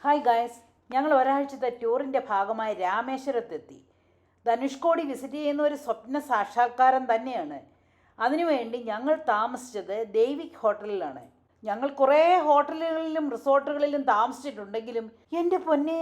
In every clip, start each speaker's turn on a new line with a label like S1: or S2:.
S1: Hi guys, ഞങ്ങൾ ഒരാഴ്ചത്തെ ടൂറിൻ്റെ ഭാഗമായി രാമേശ്വരത്തെത്തി. ധനുഷ്കോടി വിസിറ്റ് ചെയ്യുന്ന ഒരു സ്വപ്ന സാക്ഷാത്കാരം തന്നെയാണ്. അതിനുവേണ്ടി ഞങ്ങൾ താമസിച്ചത് ദൈവിക് ഹോട്ടലിലാണ്. ഞങ്ങൾ കുറേ ഹോട്ടലുകളിലും റിസോർട്ടുകളിലും താമസിച്ചിട്ടുണ്ടെങ്കിലും എൻ്റെ പൊന്നേ,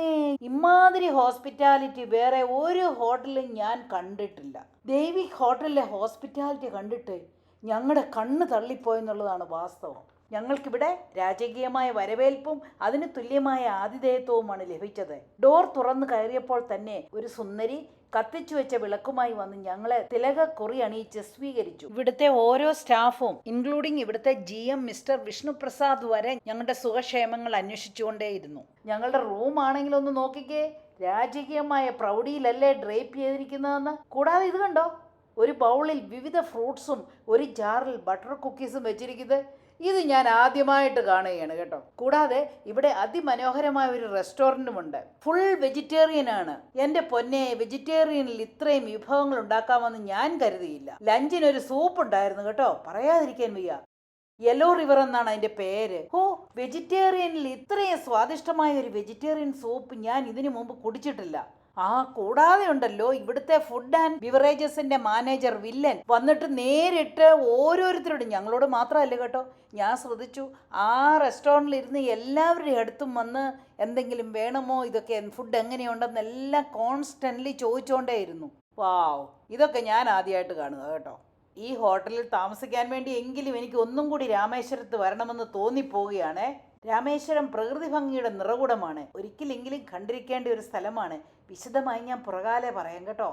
S1: ഇമാതിരി ഹോസ്പിറ്റാലിറ്റി വേറെ ഒരു ഹോട്ടലിലും ഞാൻ കണ്ടിട്ടില്ല. ദൈവിക് ഹോട്ടലിലെ ഹോസ്പിറ്റാലിറ്റി കണ്ടിട്ട് ഞങ്ങളുടെ കണ്ണ് തള്ളിപ്പോയെന്നുള്ളതാണ് വാസ്തവം. ഞങ്ങൾക്കിവിടെ രാജകീയമായ വരവേൽപ്പും അതിന് തുല്യമായ ആതിഥേയത്വവുമാണ് ലഭിച്ചത്. ഡോർ തുറന്നു കയറിയപ്പോൾ തന്നെ ഒരു സുന്ദരി കത്തിച്ചു വെച്ച വിളക്കുമായി വന്ന് ഞങ്ങളെ തിലകക്കുറി അണിയിച്ച് സ്വീകരിച്ചു. ഇവിടുത്തെ ഓരോ സ്റ്റാഫും ഇൻക്ലൂഡിങ് ഇവിടുത്തെ GM മിസ്റ്റർ വിഷ്ണുപ്രസാദ് വരെ ഞങ്ങളുടെ സുഖക്ഷേമങ്ങൾ അന്വേഷിച്ചുകൊണ്ടേയിരുന്നു. ഞങ്ങളുടെ റൂം ആണെങ്കിലും ഒന്ന് നോക്കിക്കേ, രാജകീയമായ പ്രൗഢിയിലല്ലേ ഡ്രേപ്പ് ചെയ്തിരിക്കുന്നതെന്ന്. കൂടാതെ ഇത് കണ്ടോ, ഒരു ബൗളിൽ വിവിധ ഫ്രൂട്ട്സും ഒരു ജാറിൽ ബട്ടർ കുക്കീസും വെച്ചിരിക്കുന്നത് ഇത് ഞാൻ ആദ്യമായിട്ട് കാണുകയാണ് കേട്ടോ. കൂടാതെ ഇവിടെ അതിമനോഹരമായ ഒരു റെസ്റ്റോറൻറ്റുമുണ്ട്. ഫുൾ വെജിറ്റേറിയൻ ആണ്. എൻ്റെ പൊന്നെ, വെജിറ്റേറിയനിൽ ഇത്രയും വിഭവങ്ങൾ ഉണ്ടാക്കാമെന്ന് ഞാൻ കരുതിയില്ല. ലഞ്ചിനൊരു സൂപ്പ് ഉണ്ടായിരുന്നു കേട്ടോ, പറയാതിരിക്കാൻ വയ്യ. യെല്ലോ റിവർ എന്നാണ് അതിൻ്റെ പേര്. വെജിറ്റേറിയനിൽ ഇത്രയും സ്വാദിഷ്ടമായ ഒരു വെജിറ്റേറിയൻ സൂപ്പ് ഞാൻ ഇതിനു മുമ്പ് കുടിച്ചിട്ടില്ല. കൂടാതെ ഉണ്ടല്ലോ, ഇവിടുത്തെ ഫുഡ് ആൻഡ് ബിവറേജസിന്റെ മാനേജർ വില്ലൻ വന്നിട്ട് നേരിട്ട് ഓരോരുത്തരോടും, ഞങ്ങളോട് മാത്രമല്ല കേട്ടോ, ഞാൻ ശ്രദ്ധിച്ചു, ആ റെസ്റ്റോറൻറ്റിൽ ഇരുന്ന് എല്ലാവരുടെയും അടുത്തും വന്ന് എന്തെങ്കിലും വേണമോ, ഇതൊക്കെ ഫുഡ് എങ്ങനെയുണ്ടെന്നെല്ലാം കോൺസ്റ്റൻ്റ്ലി ചോദിച്ചുകൊണ്ടേയിരുന്നു. വാവ്, ഇതൊക്കെ ഞാൻ ആദ്യമായിട്ട് കാണുക കേട്ടോ. ഈ ഹോട്ടലിൽ താമസിക്കാൻ വേണ്ടി എങ്കിലും എനിക്ക് ഒന്നും കൂടി രാമേശ്വരത്ത് വരണമെന്ന് തോന്നിപ്പോവുകയാണ്. രാമേശ്വരം പ്രകൃതി ഭംഗിയുടെ നിറകുടമാണ്. ഒരിക്കലെങ്കിലും കണ്ടിരിക്കേണ്ട ഒരു സ്ഥലമാണ്. വിശദമായി ഞാൻ പുറകാലെ പറയാം കേട്ടോ.